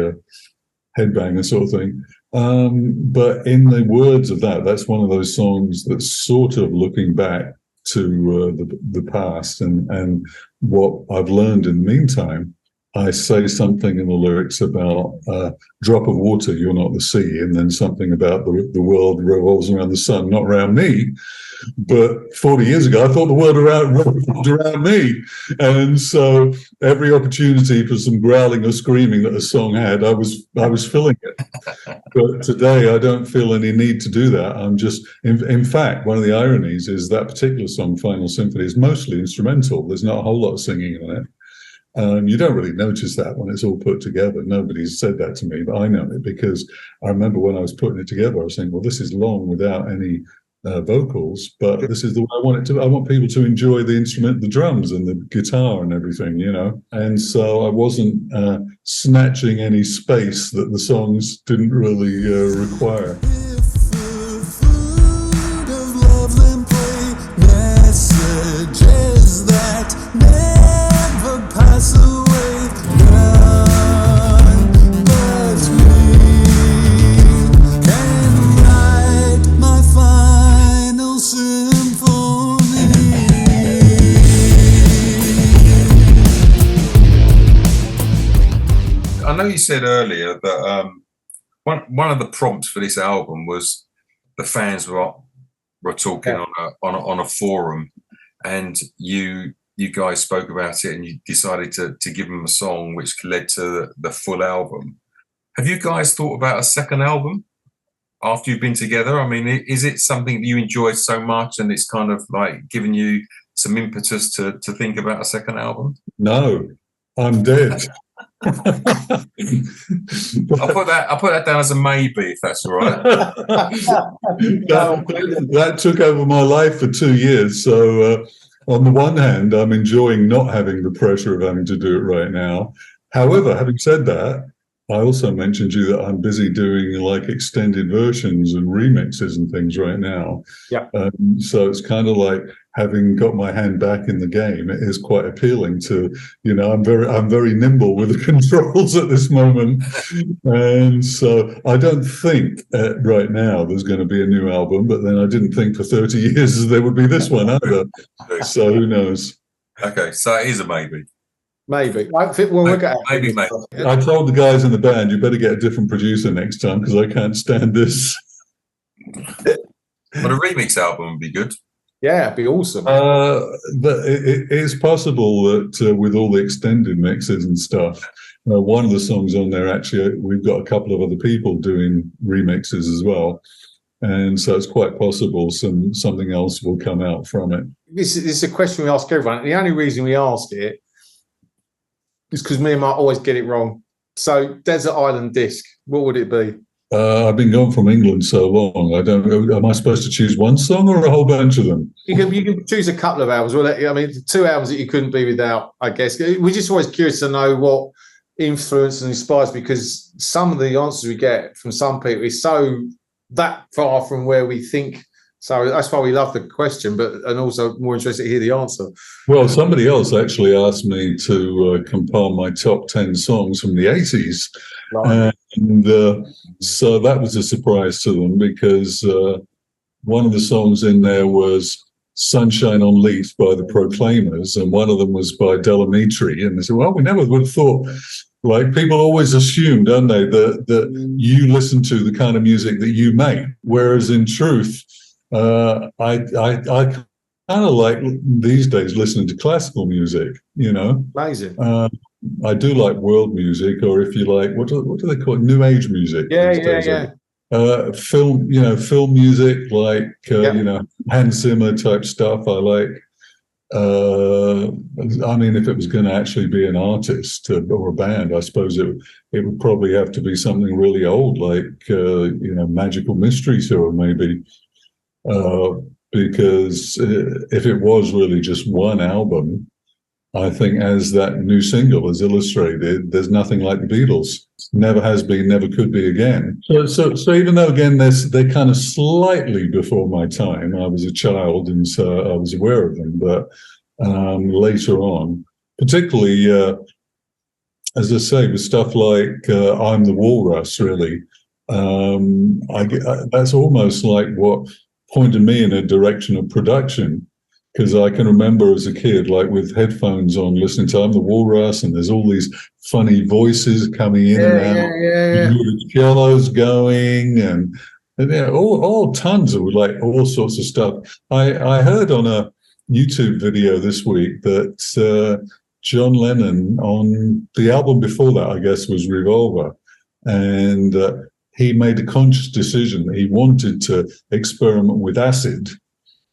[SPEAKER 3] headbanger sort of thing. But in the words of that's one of those songs that's sort of looking back to the past and what I've learned in the meantime. I say something in the lyrics about drop of water, you're not the sea, and then something about the world revolves around the sun, not around me. But 40 years ago, I thought the world revolved around me. And so every opportunity for some growling or screaming that a song had, I was filling it. But today, I don't feel any need to do that. I'm just, in fact, one of the ironies is that particular song, Final Symphony, is mostly instrumental. There's not a whole lot of singing on it. You don't really notice that when it's all put together. Nobody's said that to me, but I know it because I remember when I was putting it together, I was saying, well, this is long without any vocals, but this is the way I want it to. I want people to enjoy the instrument, the drums and the guitar and everything, And so I wasn't snatching any space that the songs didn't really require.
[SPEAKER 4] Can
[SPEAKER 2] said earlier that one of the prompts for this album was the fans were talking on a forum, and you guys spoke about it, and you decided to give them a song, which led to the full album. Have you guys thought about a second album after you've been together? I mean, is it something that you enjoyed so much, and it's kind of like given you some impetus to think about a second album?
[SPEAKER 3] No, I'm dead.
[SPEAKER 2] I'll put that down as a maybe, if that's all right.
[SPEAKER 3] that took over my life for 2 years. So on the one hand, I'm enjoying not having the pressure of having to do it right now. However, having said that, I also mentioned to you that I'm busy doing like extended versions and remixes and things right now.
[SPEAKER 1] Yeah.
[SPEAKER 3] So it's kind of like having got my hand back in the game. It is quite appealing to, I'm very nimble with the controls at this moment. And so I don't think right now there's going to be a new album, but then I didn't think for 30 years there would be this one either. So who knows?
[SPEAKER 2] Okay, so it is a maybe.
[SPEAKER 1] Maybe. I think we'll look at it.
[SPEAKER 2] Maybe.
[SPEAKER 3] I told the guys in the band, you better get a different producer next time because I can't stand this.
[SPEAKER 2] But a remix album would be good.
[SPEAKER 1] Yeah, it'd be awesome.
[SPEAKER 3] But it is possible that with all the extended mixes and stuff, one of the songs on there, actually, we've got a couple of other people doing remixes as well. And so it's quite possible something else will come out from it.
[SPEAKER 1] This is a question we ask everyone. The only reason we ask it is because me and Mark always get it wrong. So, Desert Island Disc, what would it be?
[SPEAKER 3] I've been gone from England so long. I don't know. Am I supposed to choose one song or a whole bunch of them?
[SPEAKER 1] You can choose a couple of albums. Well, I mean, 2 albums that you couldn't be without, I guess. We're just always curious to know what influence and inspires, because some of the answers we get from some people is so that far from where we think. So that's why we love the question, and also more interested to hear the answer.
[SPEAKER 3] Well, somebody else actually asked me to compile my top 10 songs from the 80s. Right. And so that was a surprise to them because one of the songs in there was Sunshine on Leaf by the Proclaimers, and one of them was by Delamitri. And they said, well, we never would have thought, like people always assume, don't they, that you listen to the kind of music that you make, whereas in truth, I kind of like these days listening to classical music,
[SPEAKER 1] Amazing.
[SPEAKER 3] I do like world music, or if you like, what do they call it? New age music.
[SPEAKER 1] Yeah.
[SPEAKER 3] Film music, like Hans Zimmer type stuff. I like. I mean, if it was going to actually be an artist or a band, I suppose it would probably have to be something really old, like Magical Mystery Tour, maybe. Because if it was really just one album, I think, as that new single has illustrated, there's nothing like the Beatles. Never has been, never could be again. So even though, again, they're kind of slightly before my time, I was a child and so I was aware of them, but later on, particularly, as I say, with stuff like I'm the Walrus, really, that's almost like what pointed me in a direction of production, because I can remember as a kid, like with headphones on, listening to I'm the Walrus, and there's all these funny voices coming in and out, the cellos going, and all tons of like all sorts of stuff. I heard on a YouTube video this week that John Lennon, on the album before that, I guess, was Revolver, and he made a conscious decision that he wanted to experiment with acid.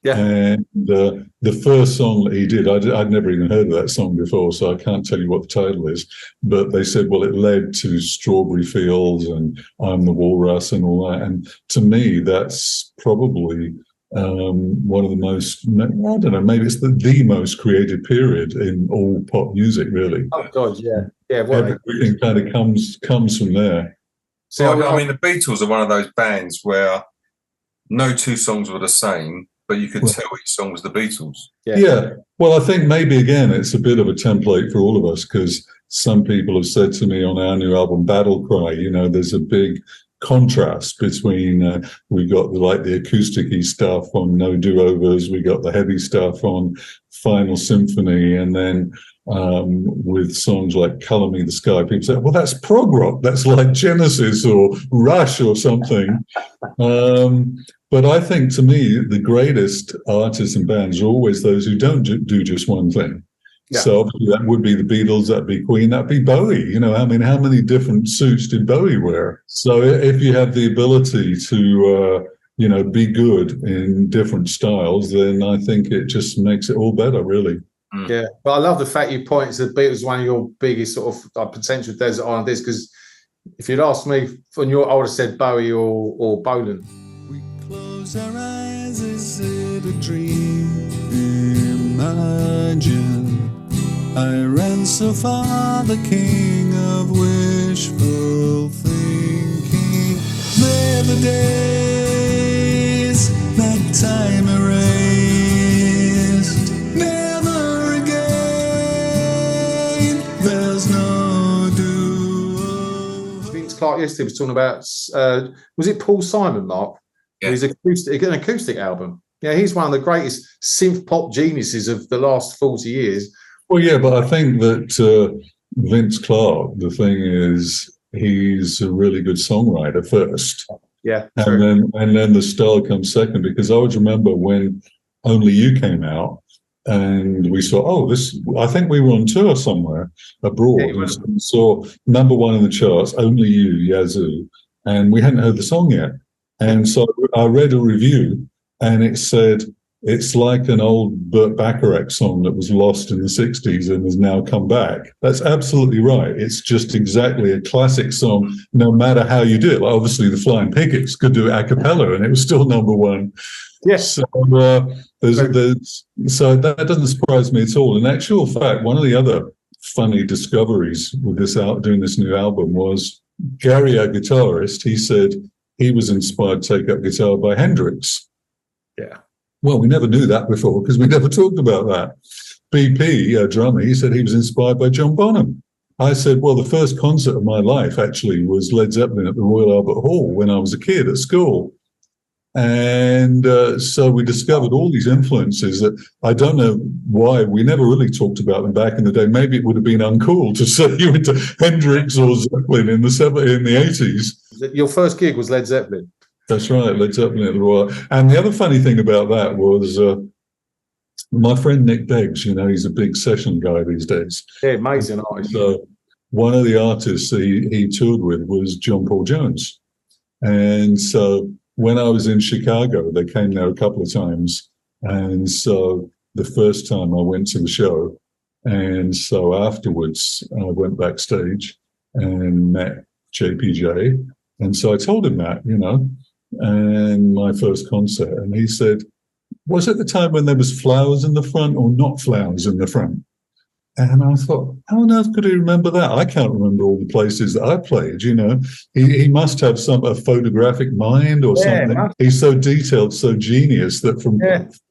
[SPEAKER 3] Yeah. And the first song that he did, I'd never even heard of that song before, so I can't tell you what the title is. But they said, well, it led to Strawberry Fields and I'm the Walrus and all that. And to me, that's probably one of the most, I don't know, maybe it's the most creative period in all pop music, really.
[SPEAKER 1] Oh, God, yeah.
[SPEAKER 3] Everything kind of comes from there.
[SPEAKER 2] So, I mean, the Beatles are one of those bands where no two songs were the same, but you could tell each song was the Beatles.
[SPEAKER 3] Yeah. Well, I think maybe, again, it's a bit of a template for all of us, because some people have said to me on our new album, Battle Cry, there's a big contrast between, we got the acoustic-y stuff on No Do-Overs, we got the heavy stuff on Final Symphony, and then with songs like Colour Me the Sky. People say, well, that's prog rock. That's like Genesis or Rush or something. But I think, to me, the greatest artists and bands are always those who don't do just one thing. Yeah. So obviously that would be the Beatles, that'd be Queen, that'd be Bowie. You know, I mean, how many different suits did Bowie wear? So if you have the ability to, you know, be good in different styles, then I think it just makes it all better, really.
[SPEAKER 1] Yeah, but I love the fact you point to the Beatles, one of your biggest sort of potential desert island discs, because if you'd asked me, I would have said Bowie or Bolan.
[SPEAKER 4] We close our eyes, is it a dream? Imagine I ran so far, the king of wishful thinking. They're the days that time erased. Never again, there's no do.
[SPEAKER 1] Vince Clarke yesterday was talking about, was it Paul Simon, Mark?
[SPEAKER 2] Yeah.
[SPEAKER 1] His an acoustic album. Yeah, he's one of the greatest synth pop geniuses of the last 40 years.
[SPEAKER 3] Well, yeah, but I think that Vince Clarke, the thing is, he's a really good songwriter first.
[SPEAKER 1] Yeah,
[SPEAKER 3] and then the style comes second. Because I always remember when Only You came out, and we saw, I think we were on tour somewhere abroad, and we saw #1 in the charts, Only You, Yazoo, and we hadn't heard the song yet. And so I read a review, and it said, it's like an old Burt Bacharach song that was lost in the 60s and has now come back. That's absolutely right. It's just exactly a classic song, no matter how you do it. Like, obviously, the Flying Pickets could do it a cappella, and it was still #1.
[SPEAKER 1] Yes.
[SPEAKER 3] So, so that doesn't surprise me at all. In actual fact, one of the other funny discoveries with doing this new album was Gary, our guitarist, he said he was inspired to take up guitar by Hendrix.
[SPEAKER 1] Yeah.
[SPEAKER 3] Well, we never knew that before because we never talked about that. BP, our drummer, he said he was inspired by John Bonham. I said, well, the first concert of my life actually was Led Zeppelin at the Royal Albert Hall when I was a kid at school. And so we discovered all these influences that I don't know why we never really talked about them back in the day. Maybe it would have been uncool to say you were into Hendrix or Zeppelin in the 80s.
[SPEAKER 1] Your first gig was Led Zeppelin.
[SPEAKER 3] That's right, Led Zeppelin at the Royal. And the other funny thing about that was my friend Nick Beggs, you know, he's a big session guy these days.
[SPEAKER 1] Yeah, amazing artist.
[SPEAKER 3] So one of the artists he toured with was John Paul Jones. And so when I was in Chicago, they came there a couple of times. And so the first time I went to the show, and so afterwards I went backstage and met JPJ. And so I told him that, you know, and my first concert, and he said, was it the time when there was flowers in the front or not flowers in the front? And I thought, how on earth could he remember that? I can't remember all the places that I played, you know. He must have a photographic mind or something. He's so detailed, so genius that from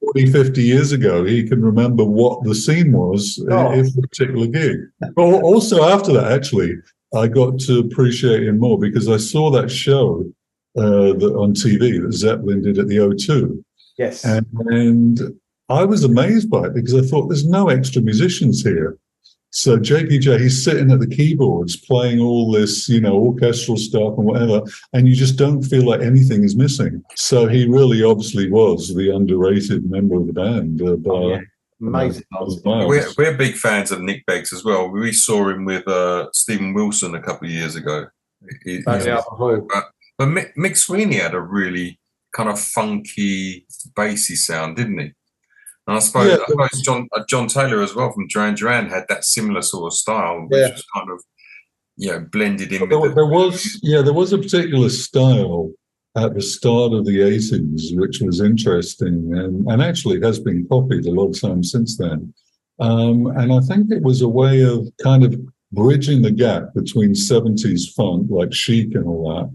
[SPEAKER 3] 40, 50 years ago, he can remember what the scene was in a particular gig. But also after that, actually, I got to appreciate him more because I saw that show on TV that Zeppelin did at the O2.
[SPEAKER 1] Yes.
[SPEAKER 3] And I was amazed by it because I thought there's no extra musicians here. So JPJ, he's sitting at the keyboards playing all this, you know, orchestral stuff and whatever, and you just don't feel like anything is missing. So he really obviously was the underrated member of the band.
[SPEAKER 1] Amazing.
[SPEAKER 2] We're big fans of Nick Beggs as well. We saw him with Stephen Wilson a couple of years ago. But Mick Sweeney had a really kind of funky, bassy sound, didn't he? And I suppose John Taylor as well from Duran Duran had that similar sort of style, which was kind of, you know, blended in. There
[SPEAKER 3] was a particular style at the start of the 80s, which was interesting and actually has been copied a lot of times since then. And I think it was a way of kind of bridging the gap between 70s funk, like Chic and all that,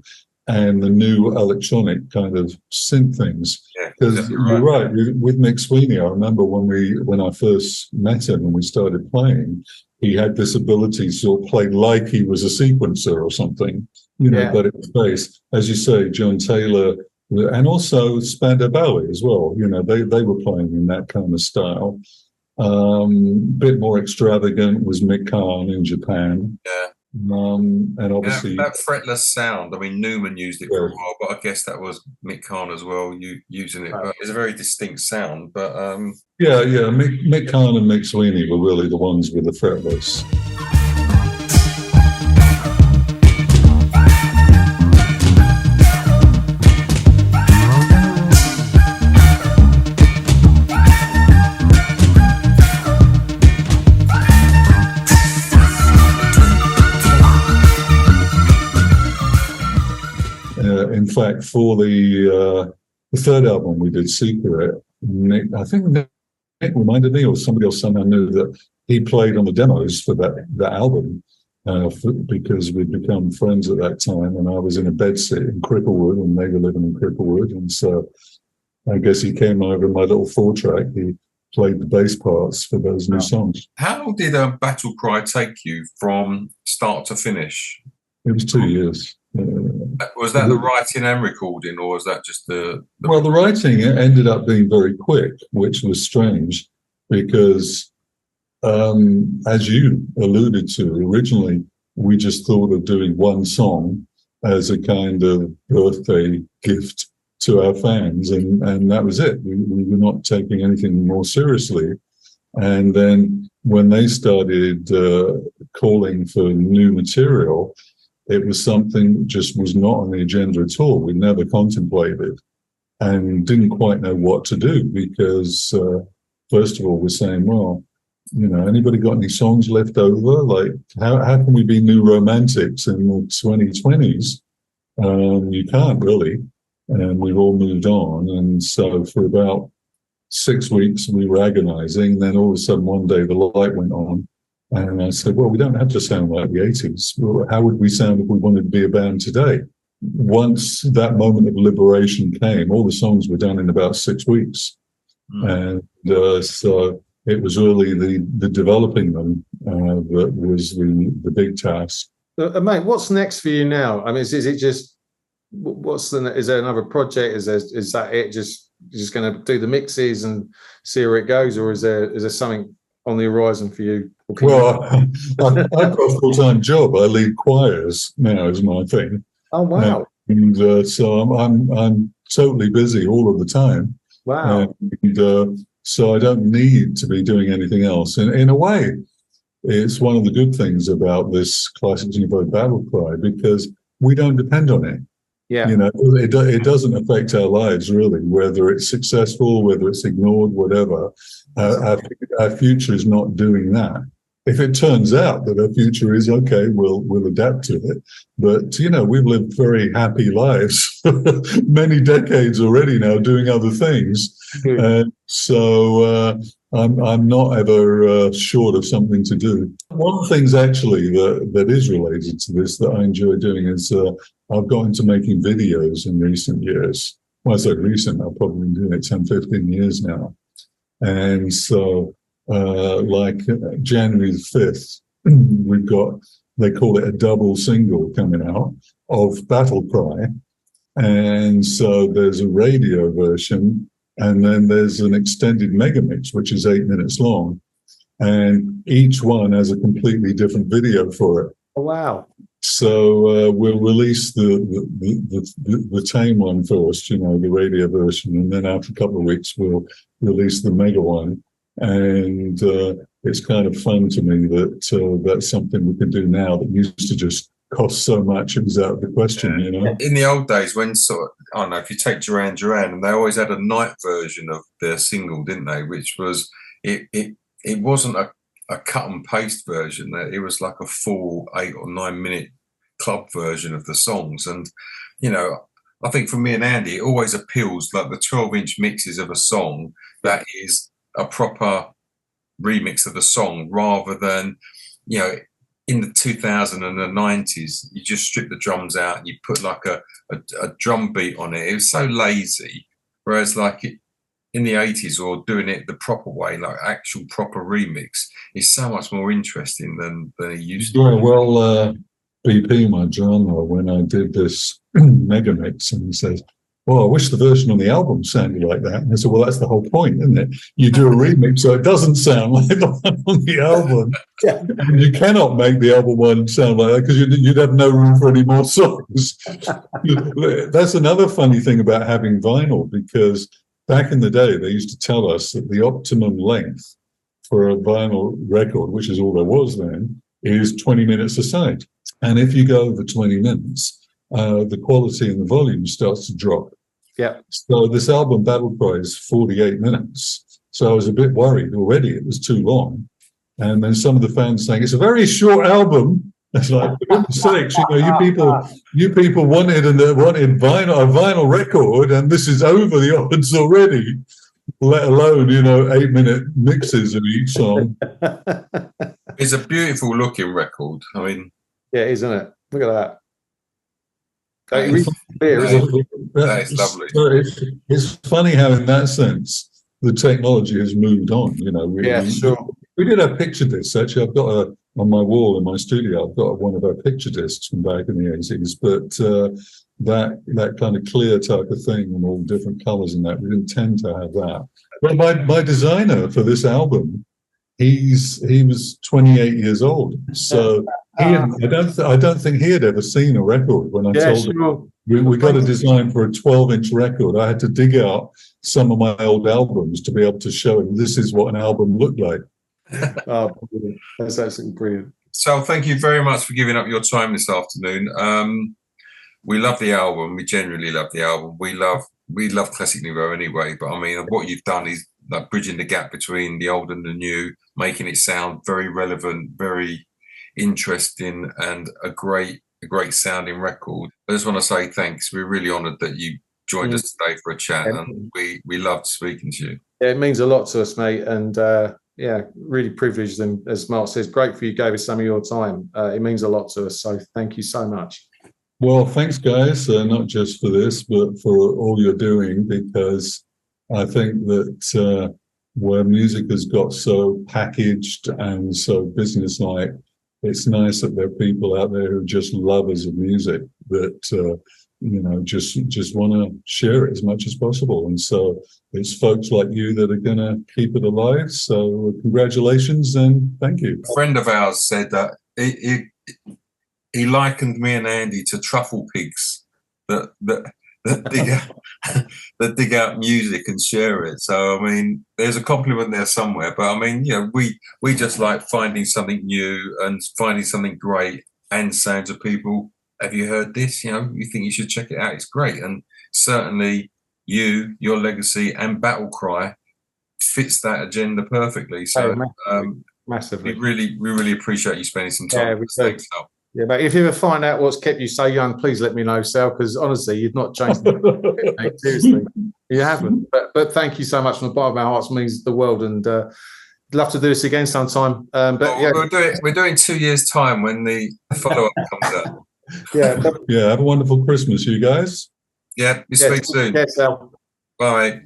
[SPEAKER 3] and the new electronic kind of synth things. Because you're right, with Mick Sweeney, I remember when I first met him and we started playing, he had this ability to sort of play like he was a sequencer or something, you know, but it was bass. As you say, John Taylor, and also Spandau Ballet as well, you know, they were playing in that kind of style. Bit more extravagant was Mick Kahn in Japan.
[SPEAKER 2] Yeah.
[SPEAKER 3] And obviously
[SPEAKER 2] that fretless sound. I mean, Newman used it for a
[SPEAKER 3] Yeah.
[SPEAKER 2] while, but I guess that was Mick Kahn as well, using it. But it's a very distinct sound. But
[SPEAKER 3] yeah, Mick Kahn and Mick Sweeney were really the ones with the fretless. In fact, for the third album we did, Secret, I think Nick reminded me, or somebody else somehow knew, that he played on the demos for that album because we'd become friends at that time, and I was in a bedsit in Cricklewood, and they were living in Cricklewood, and so I guess he came over in my little 4-track. He played the bass parts for those new songs.
[SPEAKER 2] How long did Battle Cry take you from start to finish?
[SPEAKER 3] It was 2 years.
[SPEAKER 2] Was that the writing and recording, or was that just the
[SPEAKER 3] Well, the writing ended up being very quick, which was strange because, as you alluded to, originally we just thought of doing one song as a kind of birthday gift to our fans, and that was it. We were not taking anything more seriously. And then when they started calling for new material, it was something that just was not on the agenda at all. We never contemplated and didn't quite know what to do because, first of all, we're saying, well, anybody got any songs left over? Like, how can we be new romantics in the 2020s? You can't really. And we've all moved on. And so for about 6 weeks, we were agonizing. Then all of a sudden, one day, the light went on. And I said, well, we don't have to sound like the 80s. Well, how would we sound if we wanted to be a band today? Once that moment of liberation came, all the songs were done in about 6 weeks. And so it was really the developing them that was the big task.
[SPEAKER 1] Mate, what's next for you now? I mean, is it just, is there another project? Is that it? Just going to do the mixes and see where it goes? Or is there something on the horizon for you?
[SPEAKER 3] Well, I've got a full-time job. I lead choirs now is my thing.
[SPEAKER 1] Oh wow!
[SPEAKER 3] And so I'm totally busy all of the time.
[SPEAKER 1] Wow!
[SPEAKER 3] And so I don't need to be doing anything else. And in a way, it's one of the good things about this Classix Nouveaux battle cry because we don't depend on it.
[SPEAKER 1] Yeah.
[SPEAKER 3] It doesn't affect our lives really, whether it's successful, whether it's ignored, whatever. Our future is not doing that. If it turns out that our future is okay, we'll adapt to it. But we've lived very happy lives for many decades already now, doing other things. And so I'm not ever short of something to do. One of the things actually that is related to this that I enjoy doing is I've got into making videos in recent years. Well, I say recent, I've probably been doing it 10, 15 years now. And so like January the 5th, we've got, they call it a double single coming out of Battle Cry. And so there's a radio version, and then there's an extended mega mix, which is 8 minutes long. And each one has a completely different video for it.
[SPEAKER 1] Oh, wow.
[SPEAKER 3] So we'll release the tame one first, the radio version, and then after a couple of weeks we'll release the mega one. And it's kind of fun to me that that's something we can do now that used to just cost so much it was out of the question.
[SPEAKER 2] In the old days, when I don't know, if you take Duran Duran, and they always had a night version of their single, didn't they? Which was it wasn't a cut and paste version. It was like a full 8 or 9 minute club version of the songs. And I think for me and Andy, it always appeals, like the 12-inch mixes of a song that is a proper remix of the song, rather than in the 2000s and the 90s you just strip the drums out and you put like a drum beat on it. It was so lazy, whereas like in the 80s, or doing it the proper way, like actual proper remix, is so much more interesting than it used to.
[SPEAKER 3] Yeah, well, BP, my drummer, when I did this mega mix, and he says, well, I wish the version on the album sounded like that. And I said, well, that's the whole point, isn't it? You do a remix so it doesn't sound like the one on the album.
[SPEAKER 1] Yeah.
[SPEAKER 3] And you cannot make the album one sound like that because you'd have no room for any more songs. That's another funny thing about having vinyl, because back in the day, they used to tell us that the optimum length for a vinyl record, which is all there was then, is 20 minutes a side. And if you go over 20 minutes, the quality and the volume starts to drop.
[SPEAKER 1] Yeah.
[SPEAKER 3] So this album, Battle Cry, is 48 minutes. So I was a bit worried already. It was too long. And then some of the fans saying, it's a very short album. It's like, for goodness sakes, you people wanted a vinyl record, and this is over the odds already, let alone, 8-minute mixes of each song.
[SPEAKER 2] It's a beautiful looking record. I mean,
[SPEAKER 1] yeah, isn't it? Look at that.
[SPEAKER 2] That is lovely.
[SPEAKER 3] It's funny how, in that sense, the technology has moved on. We did have picture discs. Actually, I've got on my wall in my studio. I've got one of our picture discs from back in the 80s. But that kind of clear type of thing and all different colours and that, we didn't tend to have that. But my designer for this album, he was 28 years old, so. I don't think he had ever seen a record when I told him we got a design for a 12-inch record. I had to dig out some of my old albums to be able to show him this is what an album looked like.
[SPEAKER 1] Oh, brilliant. That's absolutely brilliant.
[SPEAKER 2] So thank you very much for giving up your time this afternoon. We love the album. We genuinely love the album. We love Classix Nouveaux anyway, but I mean, what you've done is like bridging the gap between the old and the new, making it sound very relevant, very interesting, and a great sounding record. I just want to say thanks. We're really honoured that you joined us today for a chat, and we loved speaking to you.
[SPEAKER 1] Yeah, it means a lot to us, mate, and really privileged, and as Mark says, grateful you gave us some of your time. It means a lot to us, so thank you so much.
[SPEAKER 3] Well, thanks, guys, not just for this, but for all you're doing, because I think that where music has got so packaged and so businesslike, it's nice that there are people out there who are just lovers of music that, just want to share it as much as possible. And so it's folks like you that are going to keep it alive. So congratulations and thank you.
[SPEAKER 2] A friend of ours said that he likened me and Andy to truffle pigs that dig out music and share it. So I mean, there's a compliment there somewhere. But I mean, we just like finding something new and finding something great and saying to people, "Have you heard this? You think you should check it out. It's great." And certainly, your legacy and Battle Cry fits that agenda perfectly. So
[SPEAKER 1] massively,
[SPEAKER 2] we really appreciate you spending some time.
[SPEAKER 1] Yeah,
[SPEAKER 2] Thanks, Sal.
[SPEAKER 1] Yeah, but if you ever find out what's kept you so young, please let me know, Sal, because honestly, you've not changed anything, mate, seriously. You haven't. But thank you so much from the bottom of our hearts. It means the world, and love to do this again sometime.
[SPEAKER 2] We're doing 2 years' time when the follow-up comes out.
[SPEAKER 1] Yeah.
[SPEAKER 3] Have a wonderful Christmas, you guys.
[SPEAKER 2] Yeah, we speak soon.
[SPEAKER 1] Yeah, Sal.
[SPEAKER 2] Bye.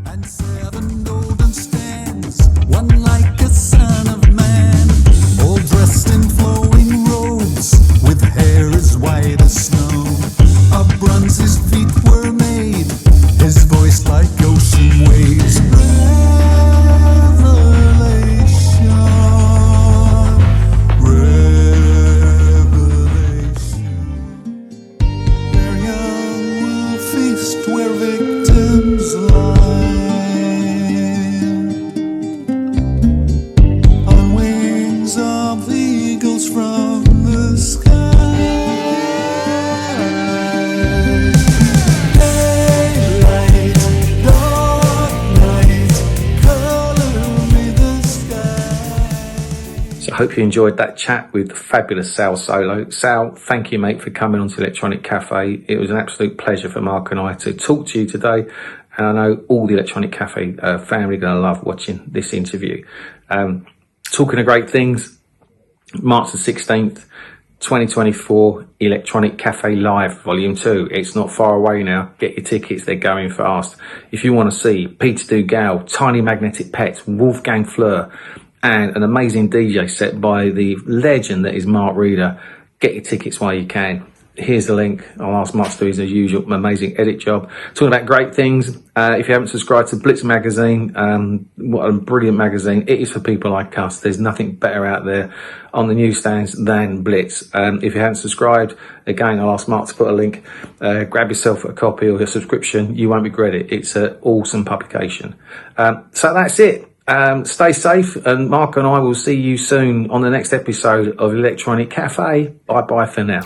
[SPEAKER 4] And 7 golden stands, one like a son of man, all dressed in flowing robes, with hair as white as snow. Of bronze his feet were made, his voice like ocean waves. Revelation. Their young will feast where victims lie, on wings of eagles from the sky. Daylight, dark night, color me the sky.
[SPEAKER 5] So I hope you enjoyed that chat with the fabulous Sal Solo. Sal, thank you, mate, for coming onto Electronic Cafe. It was an absolute pleasure for Mark and I to talk to you today. And I know all the Electronic Cafe family are going to love watching this interview. Talking of great things, March the 16th, 2024, Electronic Cafe Live Volume 2. It's not far away now. Get your tickets, they're going fast. If you want to see Peter Dugal, Tiny Magnetic Pets, Wolfgang Fleur, and an amazing DJ set by the legend that is Mark Reeder, get your tickets while you can. Here's the link. I'll ask Mark to do his usual amazing edit job. Talking about great things. If you haven't subscribed to Blitz magazine, what a brilliant magazine. It is for people like us. There's nothing better out there on the newsstands than Blitz. If you haven't subscribed, again, I'll ask Mark to put a link. Grab yourself a copy or a subscription. You won't regret it. It's an awesome publication. So that's it. Stay safe, and Mark and I will see you soon on the next episode of Electronic Cafe. Bye bye for now.